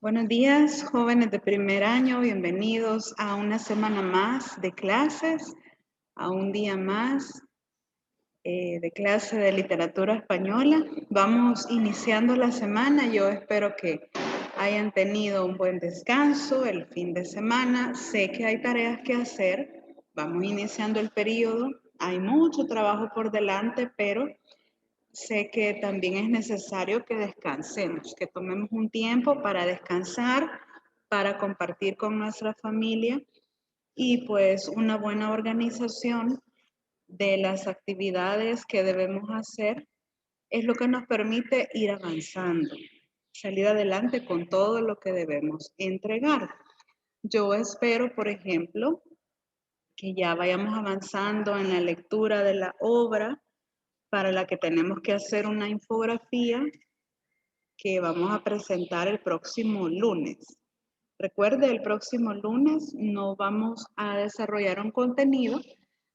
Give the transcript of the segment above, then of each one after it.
Buenos días, jóvenes de primer año. Bienvenidos a una semana más de clases, a un día más de clase de literatura española. Vamos iniciando la semana. Yo espero que hayan tenido un buen descanso el fin de semana. Sé que hay tareas que hacer. Vamos iniciando el periodo. Hay mucho trabajo por delante, pero sé que también es necesario que descansemos, que tomemos un tiempo para descansar, para compartir con nuestra familia y pues una buena organización de las actividades que debemos hacer es lo que nos permite ir avanzando, salir adelante con todo lo que debemos entregar. Yo espero, por ejemplo, que ya vayamos avanzando en la lectura de la obra para la que tenemos que hacer una infografía que vamos a presentar el próximo lunes. Recuerde, el próximo lunes no vamos a desarrollar un contenido,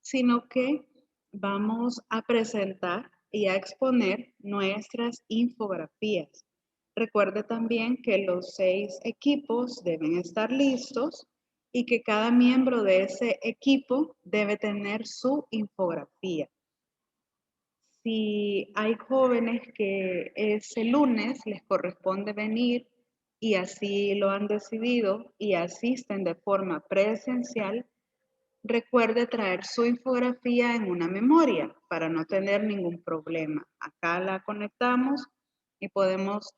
sino que vamos a presentar y a exponer nuestras infografías. Recuerde también que los 6 equipos deben estar listos y que cada miembro de ese equipo debe tener su infografía. Si hay jóvenes que ese lunes les corresponde venir y así lo han decidido y asisten de forma presencial, recuerde traer su infografía en una memoria para no tener ningún problema. Acá la conectamos y podemos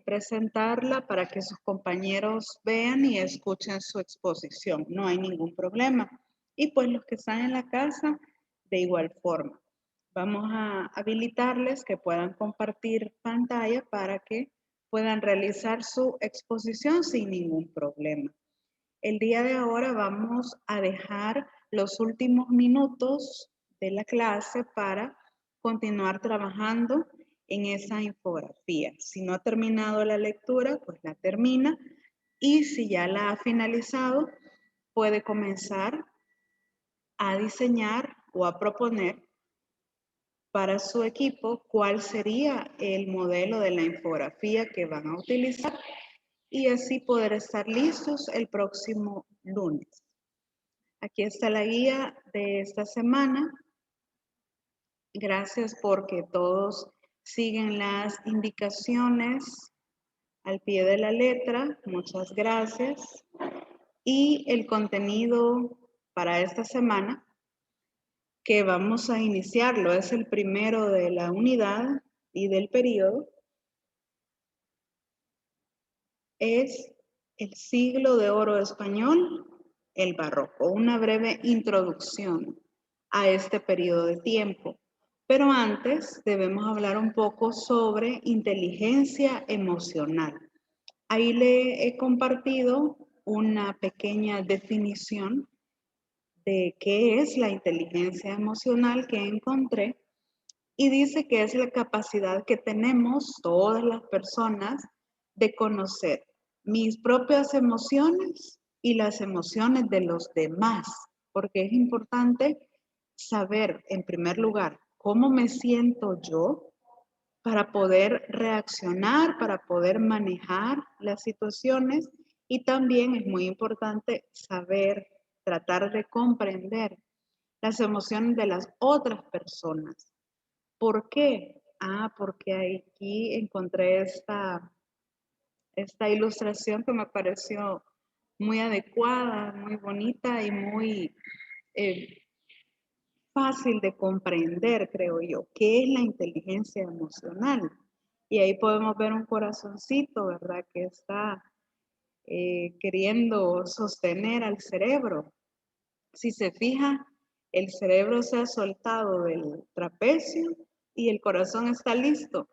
presentarla para que sus compañeros vean y escuchen su exposición. No hay ningún problema. Y pues los que están en la casa, de igual forma. Vamos a habilitarles que puedan compartir pantalla para que puedan realizar su exposición sin ningún problema. El día de ahora vamos a dejar los últimos minutos de la clase para continuar trabajando en esa infografía. Si no ha terminado la lectura, pues la termina y si ya la ha finalizado, puede comenzar a diseñar o a proponer para su equipo cuál sería el modelo de la infografía que van a utilizar y así poder estar listos el próximo lunes. Aquí está la guía de esta semana. Gracias porque todos siguen las indicaciones al pie de la letra. Muchas gracias. Y el contenido para esta semana que vamos a iniciarlo es el primero de la unidad y del periodo. Es el siglo de oro español, el barroco, una breve introducción a este periodo de tiempo. Pero antes debemos hablar un poco sobre inteligencia emocional. Ahí le he compartido una pequeña definición de qué es la inteligencia emocional que encontré y dice que es la capacidad que tenemos todas las personas de conocer mis propias emociones y las emociones de los demás, porque es importante saber, en primer lugar, cómo me siento yo para poder reaccionar, para poder manejar las situaciones y también es muy importante saber, tratar de comprender las emociones de las otras personas. ¿Por qué? Porque aquí encontré esta ilustración que me pareció muy adecuada, muy bonita y muy eh, fácil de comprender, creo yo. ¿Qué es la inteligencia emocional? Y ahí podemos ver un corazoncito, ¿verdad? Que está queriendo sostener al cerebro. Si se fija, el cerebro se ha soltado del trapecio y el corazón está listo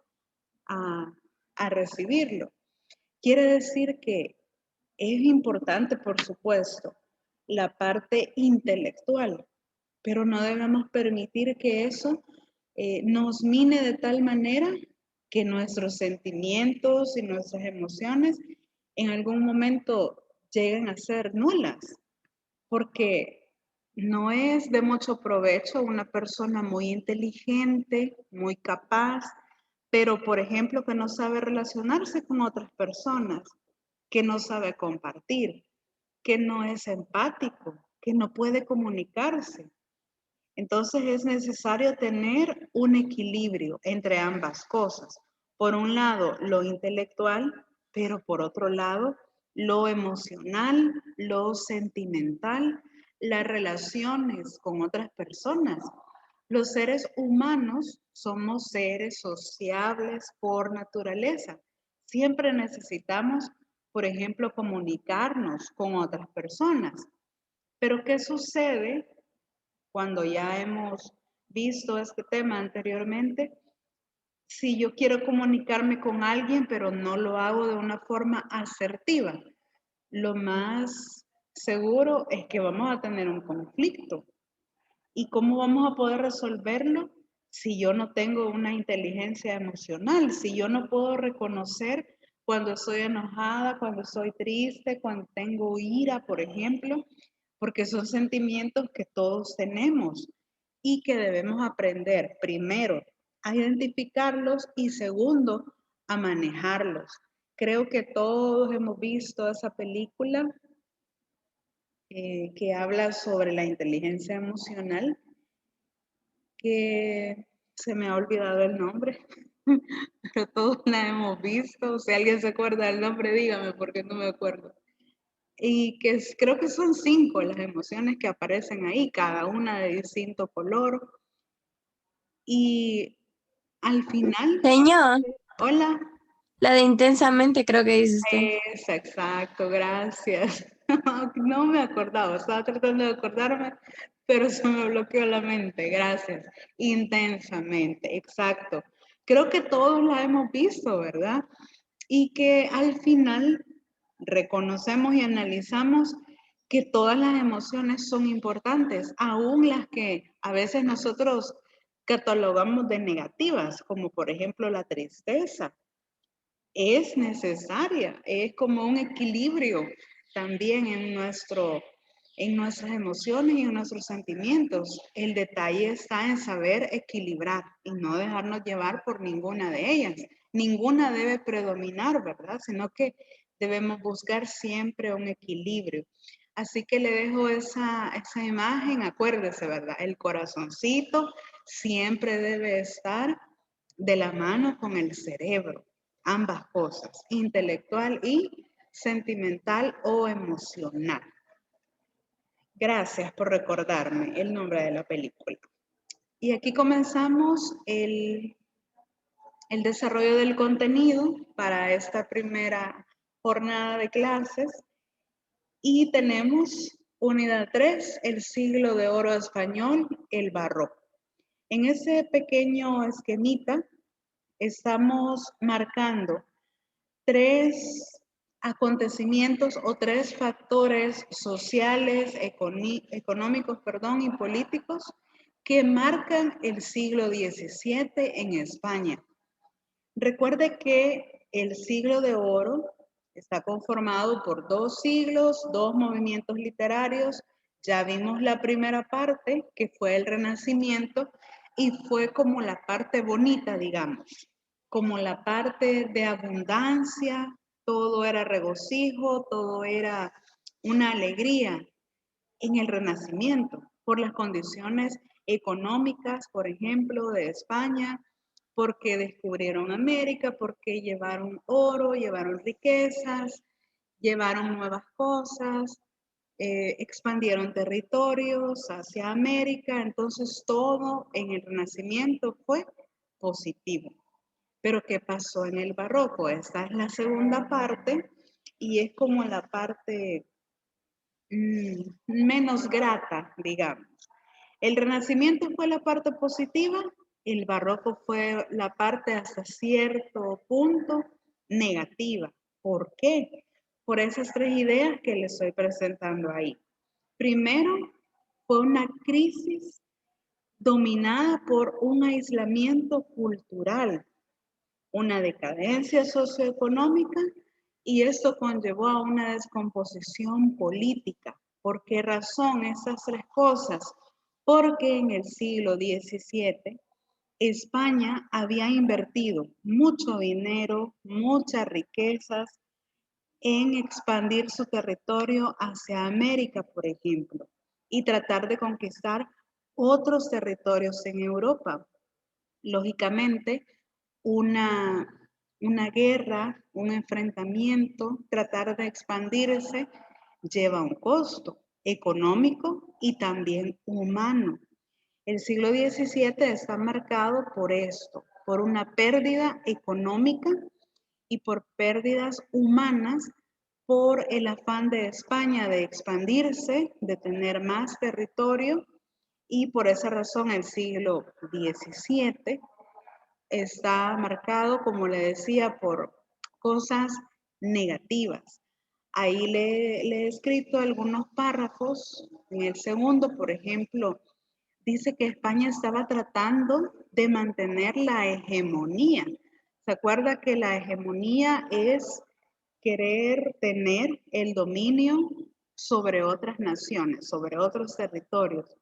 a, a recibirlo. Quiere decir que es importante, por supuesto, la parte intelectual, pero no debemos permitir que eso nos mine de tal manera que nuestros sentimientos y nuestras emociones en algún momento lleguen a ser nulas, porque no es de mucho provecho una persona muy inteligente, muy capaz, pero por ejemplo que no sabe relacionarse con otras personas. que no sabe compartir, que no es empático, que no puede comunicarse. Entonces es necesario tener un equilibrio entre ambas cosas. Por un lado, lo intelectual, pero por otro lado, lo emocional, lo sentimental, las relaciones con otras personas. Los seres humanos somos seres sociables por naturaleza. Siempre necesitamos, por ejemplo, comunicarnos con otras personas. Pero ¿qué sucede cuando ya hemos visto este tema anteriormente? Si yo quiero comunicarme con alguien, pero no lo hago de una forma asertiva, lo más seguro es que vamos a tener un conflicto. ¿Y cómo vamos a poder resolverlo si yo no tengo una inteligencia emocional? Si yo no puedo reconocer cuando estoy enojada, cuando estoy triste, cuando tengo ira, por ejemplo, porque son sentimientos que todos tenemos y que debemos aprender, primero, a identificarlos y segundo, a manejarlos. Creo que todos hemos visto esa película que habla sobre la inteligencia emocional, que se me ha olvidado el nombre, pero todos la hemos visto. Si alguien se acuerda del nombre, dígame, porque no me acuerdo. Y que creo que son 5 las emociones que aparecen ahí, cada una de distinto color. Y al final, Señor, hola, la de intensamente creo que dice usted. es exacto, gracias. No me acordaba, estaba tratando de acordarme, pero se me bloqueó la mente, gracias. Intensamente, exacto. Creo que todos la hemos visto, ¿verdad? Y que al final reconocemos y analizamos que todas las emociones son importantes, aún las que a veces nosotros catalogamos de negativas, como por ejemplo la tristeza. Es necesaria, es como un equilibrio también en nuestras emociones y en nuestros sentimientos. El detalle está en saber equilibrar y no dejarnos llevar por ninguna de ellas. Ninguna debe predominar, ¿verdad? Sino que debemos buscar siempre un equilibrio. Así que le dejo esa imagen, acuérdese, ¿verdad? El corazoncito siempre debe estar de la mano con el cerebro, ambas cosas, intelectual y sentimental o emocional. Gracias por recordarme el nombre de la película. Y aquí comenzamos el desarrollo del contenido para esta primera jornada de clases y tenemos unidad 3, el siglo de oro español, el barroco. En ese pequeño esquemita estamos marcando 3 acontecimientos o 3 factores sociales, económicos, y políticos que marcan el siglo XVII en España. Recuerde que el siglo de oro está conformado por 2 siglos, 2 movimientos literarios. Ya vimos la primera parte, que fue el Renacimiento, y fue como la parte bonita, digamos, como la parte de abundancia, todo era regocijo, todo era una alegría en el Renacimiento, por las condiciones económicas, por ejemplo, de España, porque descubrieron América, porque llevaron oro, llevaron riquezas, llevaron nuevas cosas, expandieron territorios hacia América, entonces todo en el Renacimiento fue positivo. Pero ¿qué pasó en el Barroco? Esta es la segunda parte y es como la parte menos grata, digamos. El Renacimiento fue la parte positiva, el Barroco fue la parte hasta cierto punto negativa. ¿Por qué? Por esas 3 ideas que les estoy presentando ahí. Primero, fue una crisis dominada por un aislamiento cultural, una decadencia socioeconómica y esto conllevó a una descomposición política. ¿Por qué razón estas 3 cosas? Porque en el siglo XVII España había invertido mucho dinero, muchas riquezas en expandir su territorio hacia América, por ejemplo, y tratar de conquistar otros territorios en Europa. Lógicamente, una, una guerra, un enfrentamiento, tratar de expandirse lleva un costo económico y también humano. El siglo XVII está marcado por esto, por una pérdida económica y por pérdidas humanas, por el afán de España de expandirse, de tener más territorio, y por esa razón el siglo XVII está marcado, como le decía, por cosas negativas. Ahí le he escrito algunos párrafos. En el segundo, por ejemplo, dice que España estaba tratando de mantener la hegemonía. ¿Se acuerda que la hegemonía es querer tener el dominio sobre otras naciones, sobre otros territorios?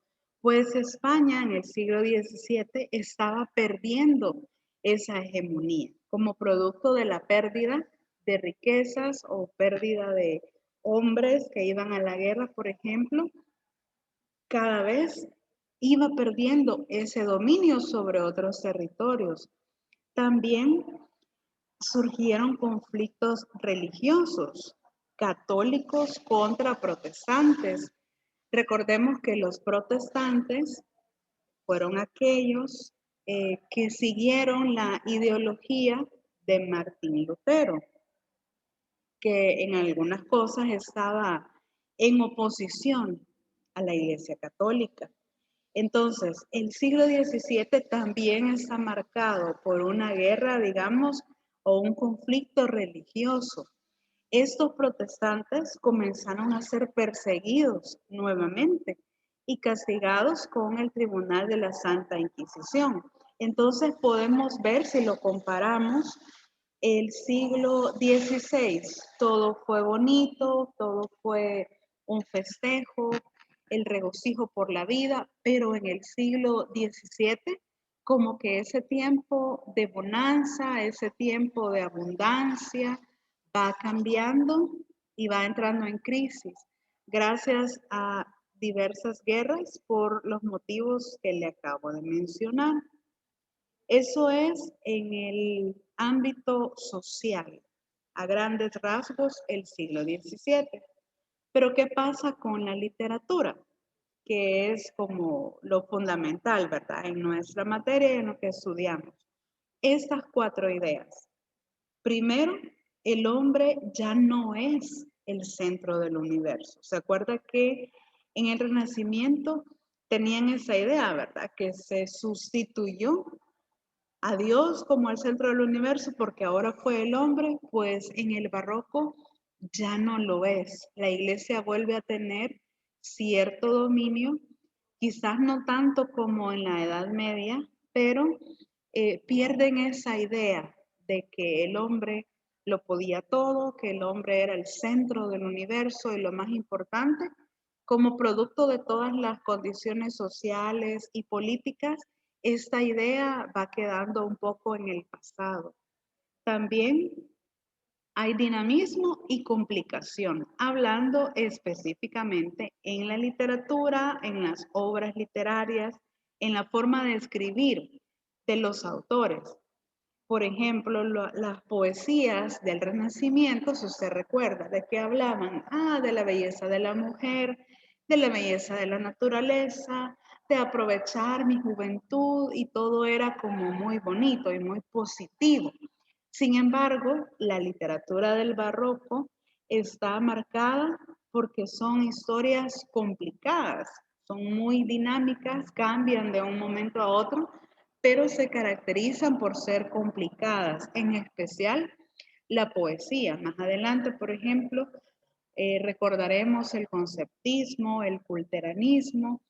Pues España en el siglo XVII estaba perdiendo esa hegemonía como producto de la pérdida de riquezas o pérdida de hombres que iban a la guerra, por ejemplo. Cada vez iba perdiendo ese dominio sobre otros territorios. También surgieron conflictos religiosos, católicos contra protestantes. Recordemos que los protestantes fueron aquellos que siguieron la ideología de Martín Lutero, que en algunas cosas estaba en oposición a la Iglesia Católica. Entonces, el siglo XVII también está marcado por una guerra, digamos, o un conflicto religioso. Estos protestantes comenzaron a ser perseguidos nuevamente y castigados con el Tribunal de la Santa Inquisición. Entonces podemos ver, si lo comparamos, el siglo XVI, todo fue bonito, todo fue un festejo, el regocijo por la vida, pero en el siglo XVII, como que ese tiempo de bonanza, ese tiempo de abundancia, va cambiando y va entrando en crisis gracias a diversas guerras por los motivos que le acabo de mencionar. Eso es en el ámbito social, a grandes rasgos, el siglo XVII. Pero ¿qué pasa con la literatura? Que es como lo fundamental, ¿verdad? En nuestra materia y en lo que estudiamos. Estas 4 ideas. Primero, el hombre ya no es el centro del universo. ¿Se acuerda que en el Renacimiento tenían esa idea, ¿verdad? Que se sustituyó a Dios como el centro del universo porque ahora fue el hombre, pues en el barroco ya no lo es. La iglesia vuelve a tener cierto dominio, quizás no tanto como en la Edad Media, pero pierden esa idea de que el hombre lo podía todo, que el hombre era el centro del universo y lo más importante, como producto de todas las condiciones sociales y políticas. Esta idea va quedando un poco en el pasado. También hay dinamismo y complicación, hablando específicamente en la literatura, en las obras literarias, en la forma de escribir de los autores. Por ejemplo, las poesías del Renacimiento, si usted recuerda, ¿de qué hablaban? De la belleza de la mujer, de la belleza de la naturaleza, de aprovechar mi juventud, y todo era como muy bonito y muy positivo. Sin embargo, la literatura del barroco está marcada porque son historias complicadas, son muy dinámicas, cambian de un momento a otro, pero se caracterizan por ser complicadas, en especial la poesía. Más adelante, por ejemplo, recordaremos el conceptismo, el culteranismo,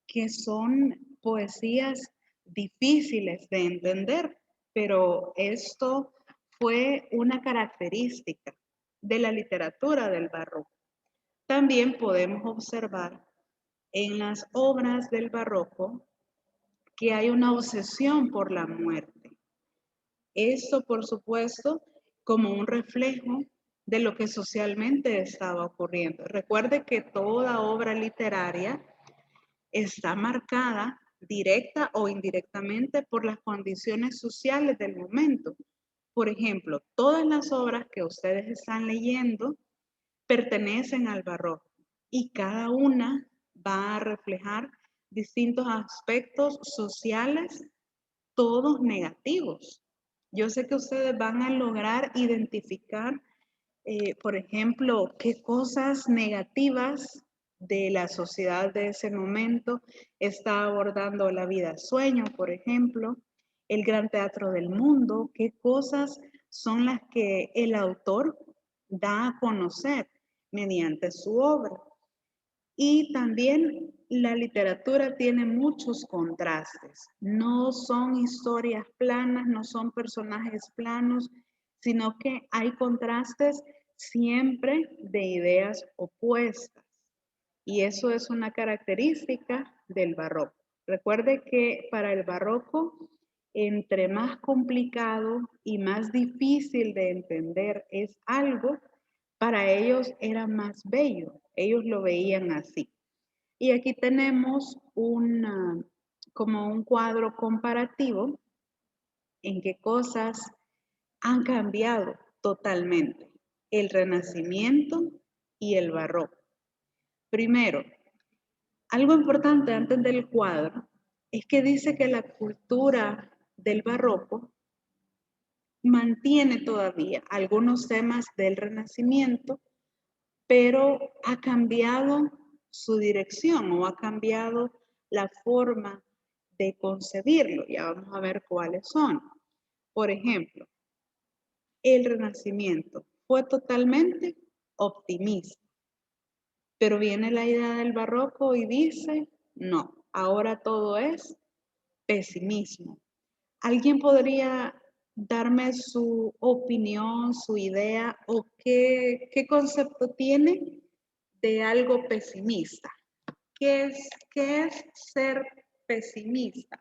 que son poesías difíciles de entender, pero esto fue una característica de la literatura del barroco. También podemos observar en las obras del barroco que hay una obsesión por la muerte. Esto, por supuesto, como un reflejo de lo que socialmente estaba ocurriendo. Recuerde que toda obra literaria está marcada directa o indirectamente por las condiciones sociales del momento. Por ejemplo, todas las obras que ustedes están leyendo pertenecen al barroco y cada una va a reflejar distintos aspectos sociales, todos negativos. Yo sé que ustedes van a lograr identificar, por ejemplo, qué cosas negativas de la sociedad de ese momento está abordando la vida sueño, por ejemplo, el gran teatro del mundo, qué cosas son las que el autor da a conocer mediante su obra. Y también la literatura tiene muchos contrastes. No son historias planas, no son personajes planos, sino que hay contrastes siempre de ideas opuestas. Y eso es una característica del barroco. Recuerde que para el barroco, entre más complicado y más difícil de entender es algo, para ellos era más bello. Ellos lo veían así. Y aquí tenemos como un cuadro comparativo en qué cosas han cambiado totalmente el Renacimiento y el Barroco. Primero, algo importante antes del cuadro es que dice que la cultura del Barroco mantiene todavía algunos temas del Renacimiento, pero ha cambiado su dirección o ha cambiado la forma de concebirlo. Ya vamos a ver cuáles son. Por ejemplo, el Renacimiento fue totalmente optimista, pero viene la idea del barroco y dice, no, ahora todo es pesimismo. ¿Alguien podría darme su opinión, su idea o qué concepto tiene de algo pesimista? ¿Qué es ser pesimista?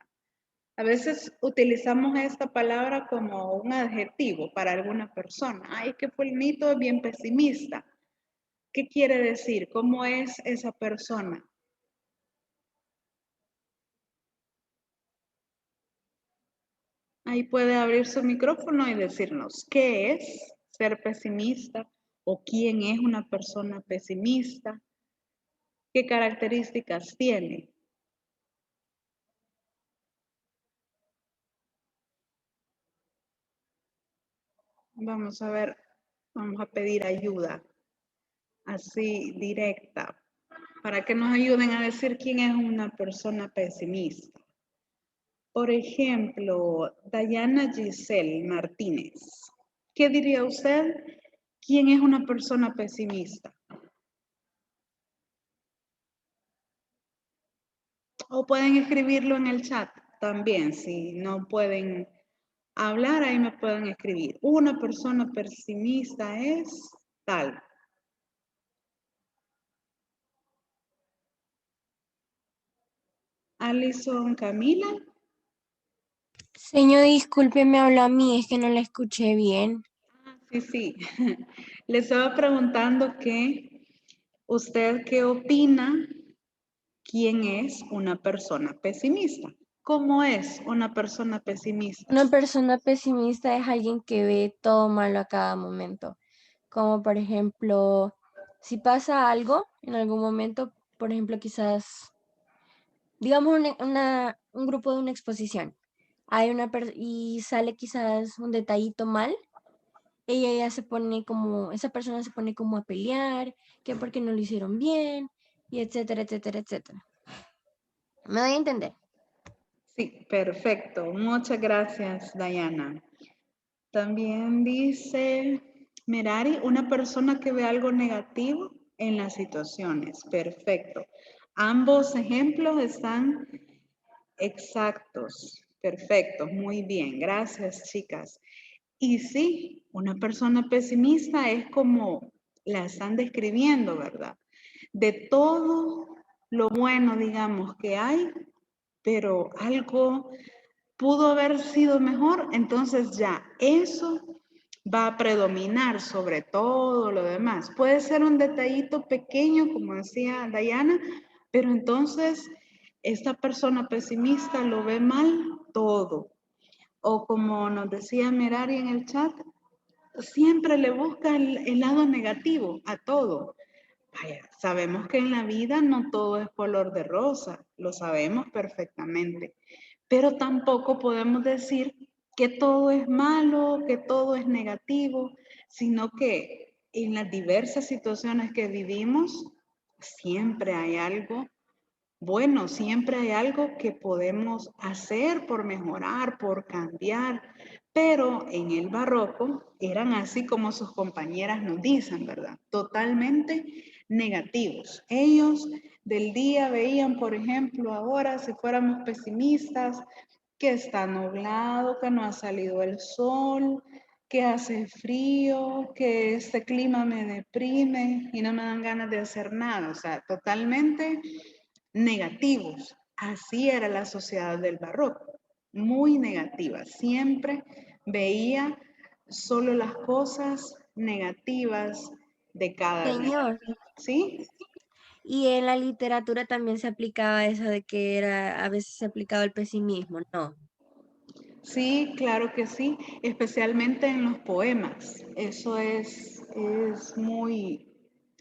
A veces utilizamos esta palabra como un adjetivo para alguna persona. Ay, que fulanito es bien pesimista. ¿Qué quiere decir? ¿Cómo es esa persona? Ahí puede abrir su micrófono y decirnos qué es ser pesimista o quién es una persona pesimista, qué características tiene. Vamos a ver, vamos a pedir ayuda, así directa, para que nos ayuden a decir quién es una persona pesimista. Por ejemplo, Dayana Giselle Martínez. ¿Qué diría usted? ¿Quién es una persona pesimista? O pueden escribirlo en el chat también, si no pueden hablar, ahí me pueden escribir. Una persona pesimista es tal. Alison Camila. Señor, disculpe, me habló a mí, es que no la escuché bien. Sí. Les estaba preguntando que usted qué opina, quién es una persona pesimista. ¿Cómo es una persona pesimista? Una persona pesimista es alguien que ve todo malo a cada momento. Como por ejemplo, si pasa algo en algún momento, por ejemplo, quizás, digamos un grupo de una exposición, hay y sale quizás un detallito mal, ella ya se pone como, esa persona se pone como a pelear, que porque no lo hicieron bien, y etcétera, etcétera, etcétera. ¿Me doy a entender? Sí, perfecto. Muchas gracias, Dayana. También dice Merari, una persona que ve algo negativo en las situaciones. Perfecto. Ambos ejemplos están exactos. Perfecto, muy bien. Gracias, chicas. Y sí, una persona pesimista es como la están describiendo, ¿verdad? De todo lo bueno, digamos, que hay, pero algo pudo haber sido mejor, entonces ya eso va a predominar sobre todo lo demás. Puede ser un detallito pequeño, como decía Dayana, pero entonces esta persona pesimista lo ve mal todo. O como nos decía Merari en el chat, siempre le busca el lado negativo a todo. Vaya, sabemos que en la vida no todo es color de rosa, lo sabemos perfectamente, pero tampoco podemos decir que todo es malo, que todo es negativo, sino que en las diversas situaciones que vivimos siempre hay algo bueno, siempre hay algo que podemos hacer por mejorar, por cambiar, pero en el barroco eran así como sus compañeras nos dicen, ¿verdad? Totalmente negativos. Ellos del día veían, por ejemplo, ahora si fuéramos pesimistas, que está nublado, que no ha salido el sol, que hace frío, que este clima me deprime y no me dan ganas de hacer nada. O sea, totalmente negativos. Así era la sociedad del barroco, muy negativa. Siempre veía solo las cosas negativas de cada día. Señor, ¿Sí? y en la literatura también se aplicaba eso de que era, a veces se aplicaba el pesimismo, ¿no? Sí, claro que sí, especialmente en los poemas. Eso es muy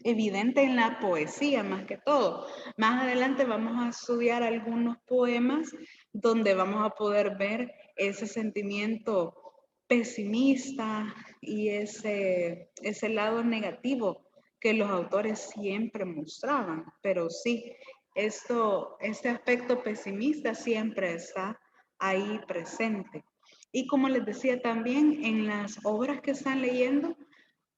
evidente en la poesía más que todo. Más adelante vamos a estudiar algunos poemas donde vamos a poder ver ese sentimiento pesimista y ese lado negativo que los autores siempre mostraban. Pero sí, este aspecto pesimista siempre está ahí presente. Y como les decía también, en las obras que están leyendo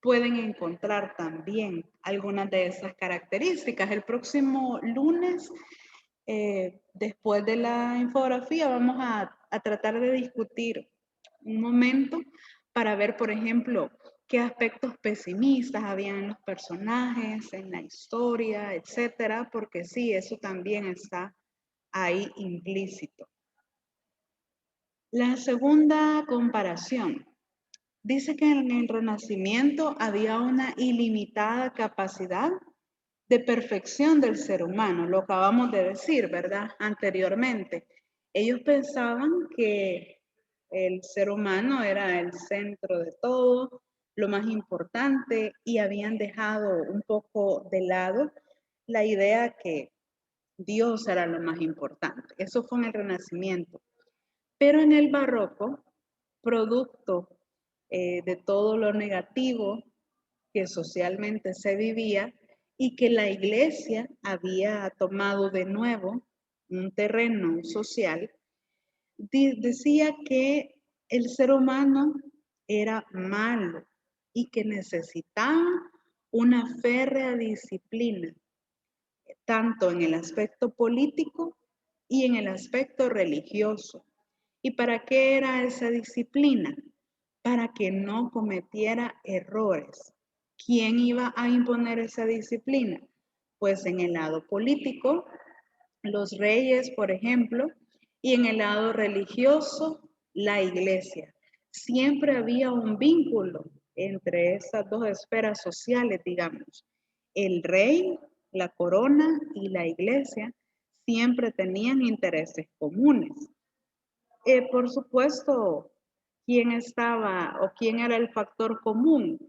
pueden encontrar también algunas de esas características. El próximo lunes, después de la infografía, vamos a tratar de discutir un momento para ver, por ejemplo, qué aspectos pesimistas habían en los personajes, en la historia, etcétera, porque sí, eso también está ahí implícito. La segunda comparación dice que en el Renacimiento había una ilimitada capacidad de perfección del ser humano, lo acabamos de decir, ¿verdad? Anteriormente. Ellos pensaban que el ser humano era el centro de todo, lo más importante, y habían dejado un poco de lado la idea que Dios era lo más importante. Eso fue en el Renacimiento. Pero en el barroco, producto de todo lo negativo que socialmente se vivía y que la iglesia había tomado de nuevo un terreno social, decía que el ser humano era malo y que necesitaba una férrea disciplina, tanto en el aspecto político y en el aspecto religioso. ¿Y para qué era esa disciplina? Para que no cometiera errores. ¿Quién iba a imponer esa disciplina? Pues en el lado político, los reyes, por ejemplo, y en el lado religioso, la iglesia. Siempre había un vínculo entre esas dos esferas sociales, digamos. El rey, la corona y la iglesia siempre tenían intereses comunes. Por supuesto, ¿quién estaba o quién era el factor común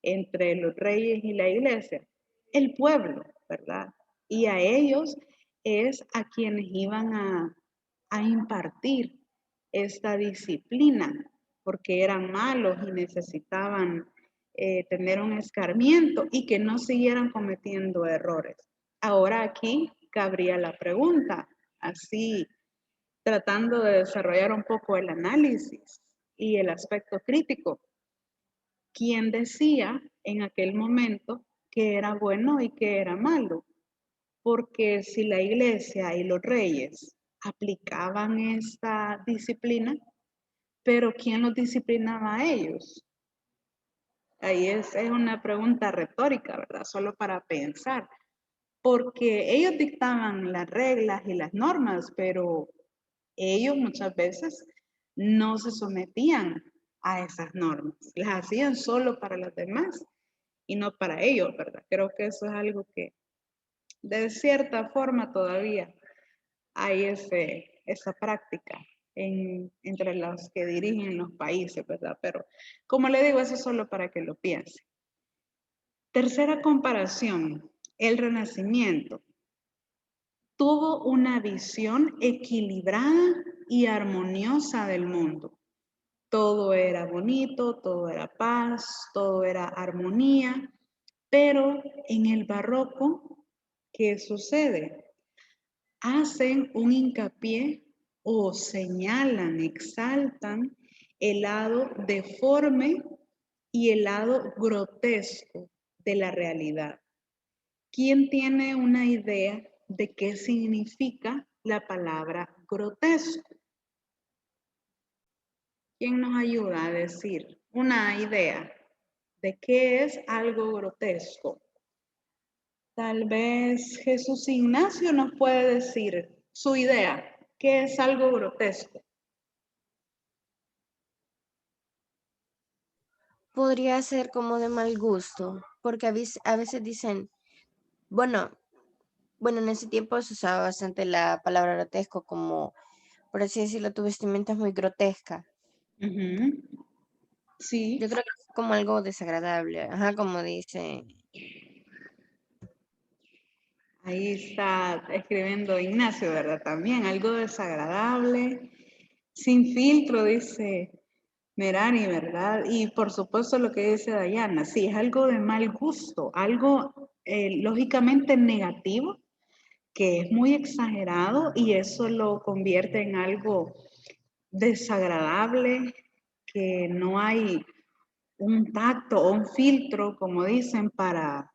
entre los reyes y la iglesia? El pueblo, ¿verdad? Y a ellos es a quienes iban a impartir esta disciplina, porque eran malos y necesitaban tener un escarmiento y que no siguieran cometiendo errores. Ahora aquí cabría la pregunta, así tratando de desarrollar un poco el análisis y el aspecto crítico. ¿Quién decía en aquel momento que era bueno y que era malo? Porque si la iglesia y los reyes aplicaban esta disciplina, pero ¿quién los disciplinaba a ellos? Ahí es una pregunta retórica, ¿verdad? Solo para pensar. Porque ellos dictaban las reglas y las normas, pero ellos muchas veces no se sometían a esas normas. Las hacían solo para los demás y no para ellos, ¿verdad? Creo que eso es algo que de cierta forma todavía hay esa práctica entre los que dirigen los países, ¿verdad? Pero como le digo, eso es solo para que lo piense. Tercera comparación, el Renacimiento tuvo una visión equilibrada y armoniosa del mundo. Todo era bonito, todo era paz, todo era armonía, pero en el barroco, ¿qué sucede? Hacen un hincapié o señalan, exaltan el lado deforme y el lado grotesco de la realidad. ¿Quién tiene una idea de qué significa la palabra grotesco? ¿Quién nos ayuda a decir una idea de qué es algo grotesco? Tal vez Jesús Ignacio nos puede decir su idea, qué es algo grotesco. Podría ser como de mal gusto, porque a veces dicen, bueno, en ese tiempo se usaba bastante la palabra grotesco como, por así decirlo, tu vestimenta es muy grotesca. Ujú. Sí, Yo creo que es como algo desagradable, ajá, como dice. ahí está escribiendo Ignacio, ¿verdad? También algo desagradable, sin filtro, dice Merari, ¿verdad? Y por supuesto lo que dice Dayana, sí, es algo de mal gusto, algo lógicamente negativo, que es muy exagerado y eso lo convierte en algo desagradable, que no hay un tacto o un filtro, como dicen, para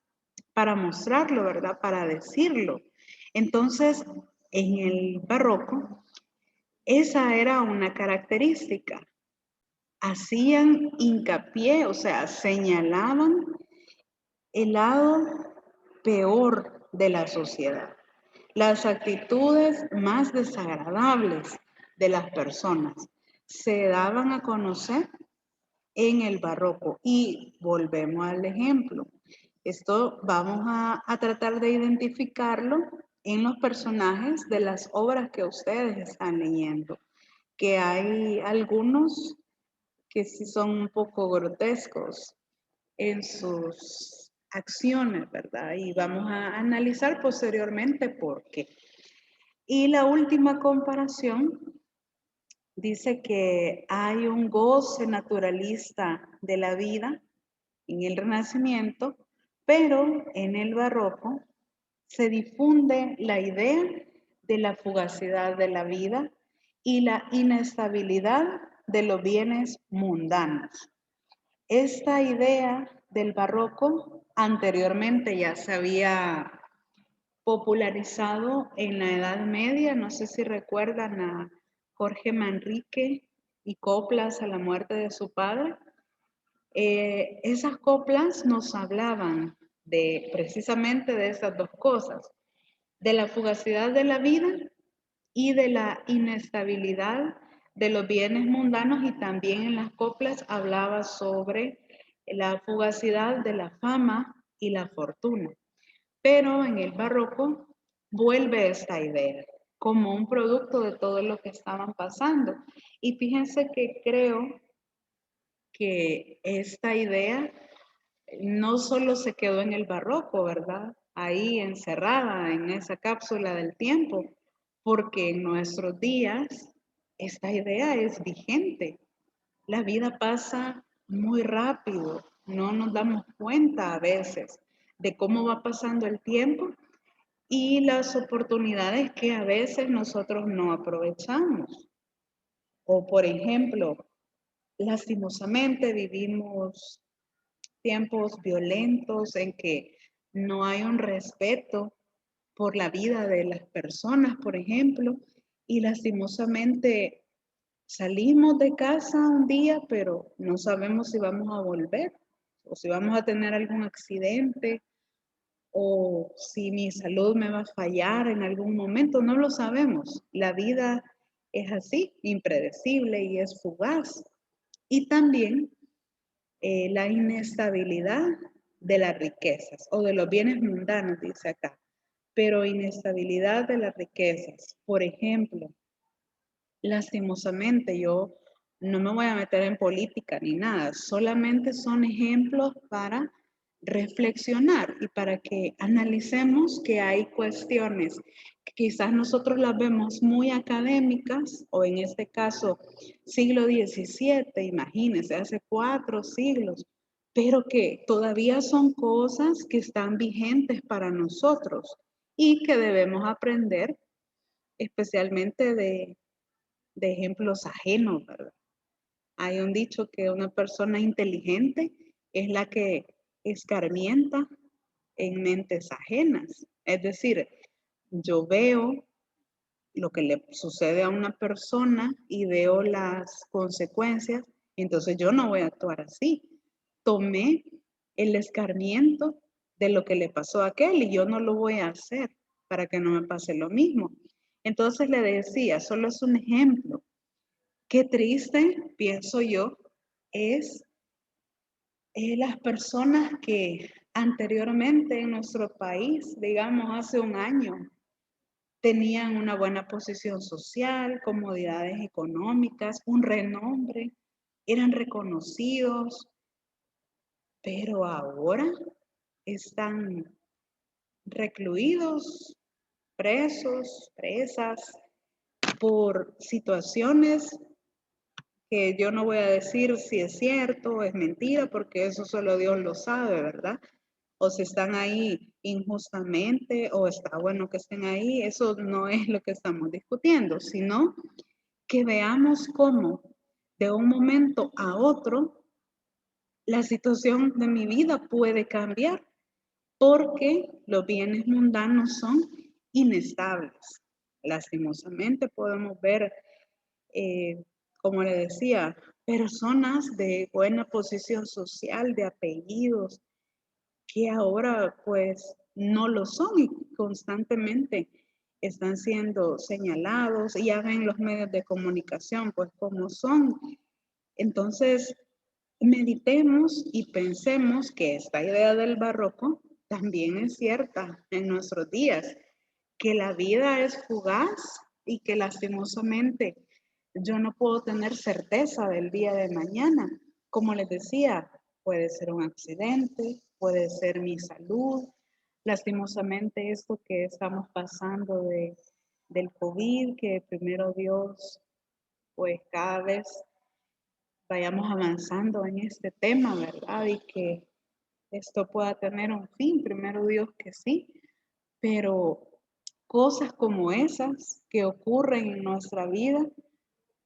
mostrarlo, ¿verdad? Para decirlo. Entonces, en el barroco, esa era una característica. Hacían hincapié, o sea, señalaban el lado peor de la sociedad, las actitudes más desagradables de las personas se daban a conocer en el barroco. Y volvemos al ejemplo. Esto vamos a tratar de identificarlo en los personajes de las obras que ustedes están leyendo, que hay algunos que sí son un poco grotescos en sus acciones, ¿verdad? Y vamos a analizar posteriormente por qué. Y la última comparación dice que hay un goce naturalista de la vida en el Renacimiento, pero en el Barroco se difunde la idea de la fugacidad de la vida y la inestabilidad de los bienes mundanos. Esta idea del barroco anteriormente ya se había popularizado en la Edad Media. No sé si recuerdan a Jorge Manrique y coplas a la muerte de su padre. Esas coplas nos hablaban de precisamente de esas dos cosas, de la fugacidad de la vida y de la inestabilidad de los bienes mundanos, y también en las coplas hablaba sobre la fugacidad de la fama y la fortuna. Pero en el barroco vuelve esta idea como un producto de todo lo que estaban pasando. Y fíjense que creo que esta idea no solo se quedó en el barroco, ¿verdad? Ahí encerrada en esa cápsula del tiempo, porque en nuestros días esta idea es vigente. La vida pasa muy rápido, no nos damos cuenta a veces de cómo va pasando el tiempo y las oportunidades que a veces nosotros no aprovechamos. O por ejemplo, lastimosamente vivimos tiempos violentos en que no hay un respeto por la vida de las personas, por ejemplo, y lastimosamente salimos de casa un día, pero no sabemos si vamos a volver o si vamos a tener algún accidente o si mi salud me va a fallar en algún momento, no lo sabemos. La vida es así, impredecible y es fugaz. Y también la inestabilidad de las riquezas o de los bienes mundanos, dice acá, pero inestabilidad de las riquezas. Por ejemplo, lastimosamente yo no me voy a meter en política ni nada, solamente son ejemplos para reflexionar y para que analicemos que hay cuestiones que quizás nosotros las vemos muy académicas o en este caso siglo XVII, imagínense, hace 4 siglos, pero que todavía son cosas que están vigentes para nosotros y que debemos aprender especialmente de ejemplos ajenos, ¿verdad? Hay un dicho que una persona inteligente es la que escarmienta en mentes ajenas. Es decir, yo veo lo que le sucede a una persona y veo las consecuencias, entonces yo no voy a actuar así. Tomé el escarmiento de lo que le pasó a aquel y yo no lo voy a hacer para que no me pase lo mismo. Entonces le decía, solo es un ejemplo. Qué triste, pienso yo, es las personas que anteriormente en nuestro país, digamos hace un año, tenían una buena posición social, comodidades económicas, un renombre, eran reconocidos, pero ahora están recluidos, presos, presas, por situaciones que yo no voy a decir si es cierto o es mentira, porque eso solo Dios lo sabe, ¿verdad? O si están ahí injustamente o está bueno que estén ahí, eso no es lo que estamos discutiendo, sino que veamos cómo de un momento a otro la situación de mi vida puede cambiar porque los bienes mundanos son inestables. Lastimosamente podemos ver, eh, como le decía, personas de buena posición social, de apellidos, que ahora pues no lo son y constantemente están siendo señalados y ya ven los medios de comunicación pues como son. Entonces, meditemos y pensemos que esta idea del barroco también es cierta en nuestros días, que la vida es fugaz y que lastimosamente yo no puedo tener certeza del día de mañana. Como les decía, puede ser un accidente, puede ser mi salud. Lastimosamente esto que estamos pasando del COVID, que primero Dios, pues cada vez vayamos avanzando en este tema, ¿verdad? Y que esto pueda tener un fin, primero Dios que sí, pero cosas como esas que ocurren en nuestra vida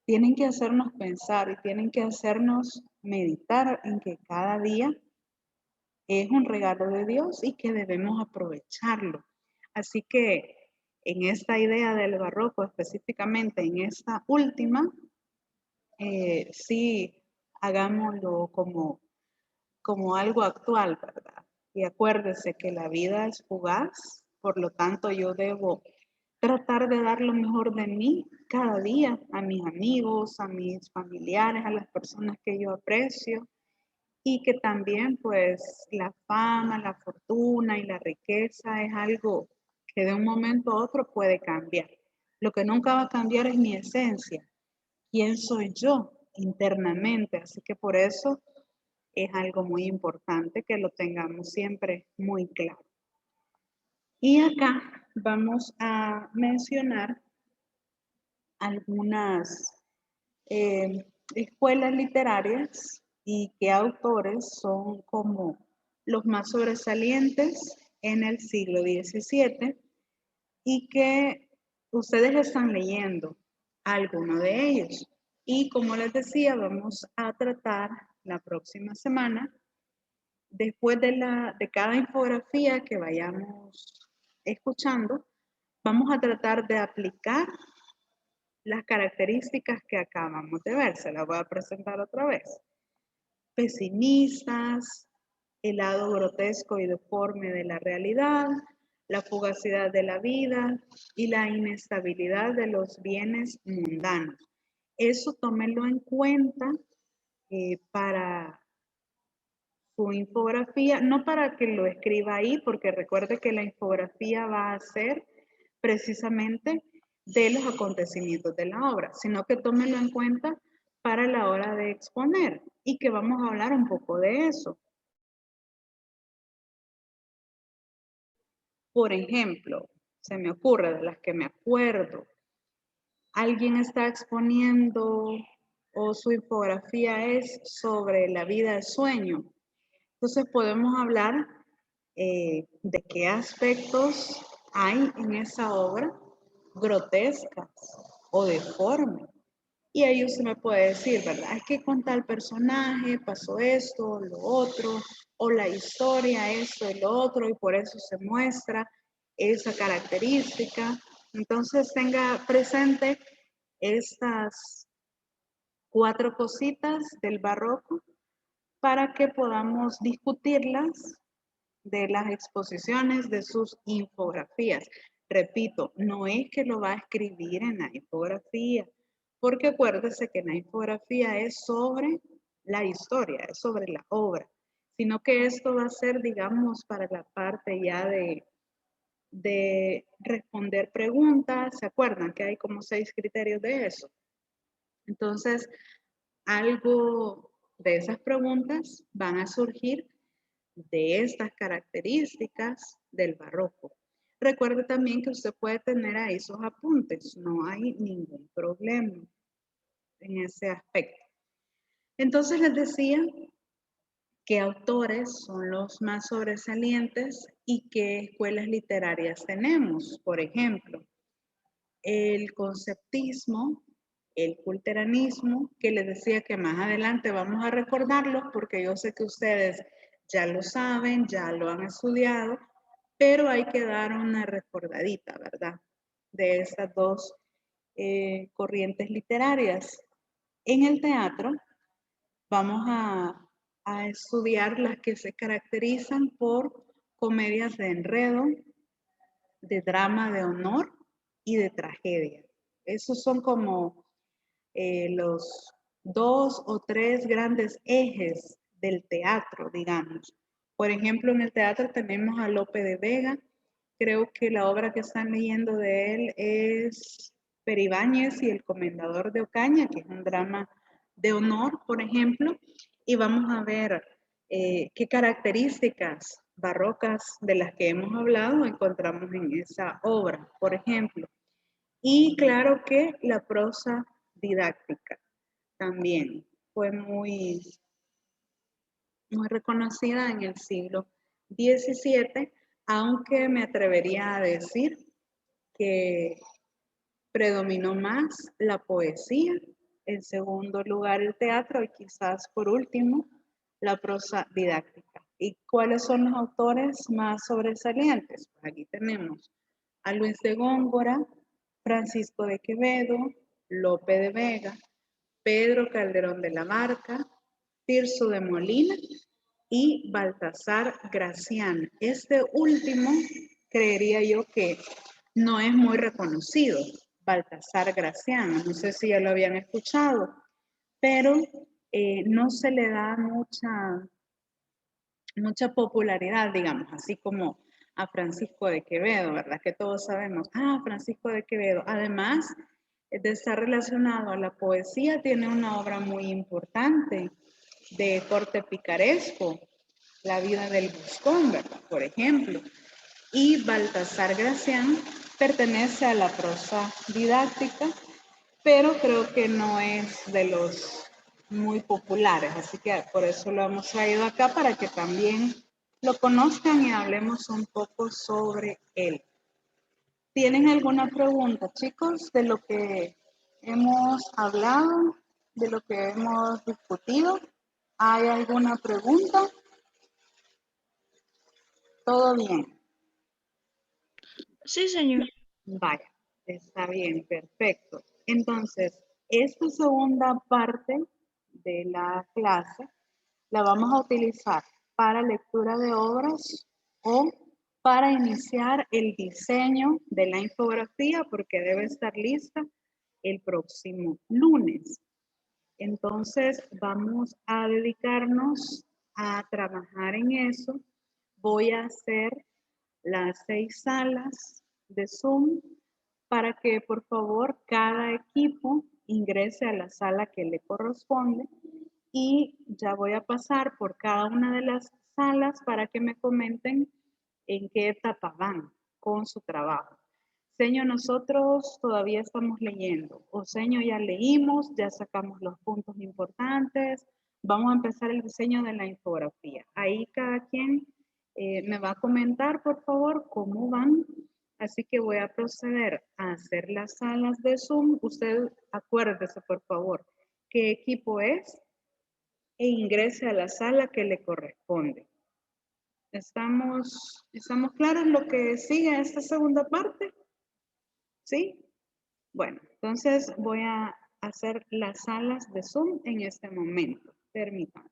tienen que hacernos pensar y tienen que hacernos meditar en que cada día es un regalo de Dios y que debemos aprovecharlo. Así que en esta idea del barroco, específicamente en esta última, sí hagámoslo como algo actual, ¿verdad? Y acuérdese que la vida es fugaz, por lo tanto yo debo tratar de dar lo mejor de mí cada día a mis amigos, a mis familiares, a las personas que yo aprecio y que también pues la fama, la fortuna y la riqueza es algo que de un momento a otro puede cambiar. Lo que nunca va a cambiar es mi esencia, quién soy yo internamente, así que por eso es algo muy importante que lo tengamos siempre muy claro. Y acá vamos a mencionar algunas escuelas literarias y qué autores son como los más sobresalientes en el siglo XVII y que ustedes están leyendo alguno de ellos. Y como les decía, vamos a tratar la próxima semana, después de cada infografía que vayamos escuchando, vamos a tratar de aplicar las características que acabamos de ver. Se las voy a presentar otra vez. Pesimistas, el lado grotesco y deforme de la realidad, la fugacidad de la vida y la inestabilidad de los bienes mundanos. Eso tómenlo en cuenta para su infografía, no para que lo escriba ahí, porque recuerde que la infografía va a ser precisamente de los acontecimientos de la obra, sino que tómelo en cuenta para la hora de exponer y que vamos a hablar un poco de eso. Por ejemplo, se me ocurre de las que me acuerdo, alguien está exponiendo o su infografía es sobre la vida de sueño. Entonces podemos hablar de qué aspectos hay en esa obra grotescas o deformes. Y ahí usted me puede decir, ¿verdad? Es que con tal personaje pasó esto, lo otro, o la historia, esto y lo otro, y por eso se muestra esa característica. Entonces tenga presente estas 4 cositas del barroco para que podamos discutirlas de las exposiciones de sus infografías. Repito, no es que lo va a escribir en la infografía, porque acuérdese que la infografía es sobre la historia, es sobre la obra, sino que esto va a ser, digamos, para la parte ya de responder preguntas. ¿Se acuerdan que hay como 6 criterios de eso? Entonces, algo de esas preguntas van a surgir de estas características del barroco. Recuerde también que usted puede tener ahí esos apuntes, no hay ningún problema en ese aspecto. Entonces les decía qué autores son los más sobresalientes y qué escuelas literarias tenemos. Por ejemplo, el conceptismo, el culteranismo, que les decía que más adelante vamos a recordarlos porque yo sé que ustedes ya lo saben, ya lo han estudiado, pero hay que dar una recordadita, ¿verdad? De estas dos corrientes literarias. En el teatro vamos a estudiar las que se caracterizan por comedias de enredo, de drama de honor y de tragedia. Esos son como los 2 o 3 grandes ejes del teatro, digamos. Por ejemplo, en el teatro tenemos a Lope de Vega. Creo que la obra que están leyendo de él es Peribáñez y el Comendador de Ocaña, que es un drama de honor, por ejemplo. Y vamos a ver qué características barrocas de las que hemos hablado encontramos en esa obra, por ejemplo. Y claro que la prosa didáctica también fue muy reconocida en el siglo XVII, aunque me atrevería a decir que predominó más la poesía, en segundo lugar el teatro y quizás por último la prosa didáctica. ¿Y cuáles son los autores más sobresalientes? Pues aquí tenemos a Luis de Góngora, Francisco de Quevedo, Lope de Vega, Pedro Calderón de la Barca, Tirso de Molina y Baltasar Gracián. Este último creería yo que no es muy reconocido, Baltasar Gracián. No sé si ya lo habían escuchado, pero no se le da mucha popularidad, digamos, así como a Francisco de Quevedo, ¿verdad? Que todos sabemos, Francisco de Quevedo. Además de estar relacionado a la poesía, tiene una obra muy importante de corte picaresco, La vida del Buscón, ¿verdad? Por ejemplo. Y Baltasar Gracián pertenece a la prosa didáctica, pero creo que no es de los muy populares, así que por eso lo hemos traído acá para que también lo conozcan y hablemos un poco sobre él. ¿Tienen alguna pregunta, chicos, de lo que hemos hablado, de lo que hemos discutido? ¿Hay alguna pregunta? ¿Todo bien? Sí, señor. Vaya, está bien, perfecto. Entonces, esta segunda parte de la clase la vamos a utilizar para lectura de obras o para iniciar el diseño de la infografía porque debe estar lista el próximo lunes. Entonces vamos a dedicarnos a trabajar en eso. Voy a hacer las 6 salas de Zoom para que por favor cada equipo ingrese a la sala que le corresponde y ya voy a pasar por cada una de las salas para que me comenten en qué etapa van con su trabajo. Señor, nosotros todavía estamos leyendo. O señor, ya leímos, ya sacamos los puntos importantes. Vamos a empezar el diseño de la infografía. Ahí cada quien me va a comentar, por favor, cómo van. Así que voy a proceder a hacer las salas de Zoom. Usted acuérdese, por favor, qué equipo es e ingrese a la sala que le corresponde. ¿Estamos claros lo que sigue en esta segunda parte? ¿Sí? Bueno, entonces voy a hacer las salas de Zoom en este momento. Permítanme.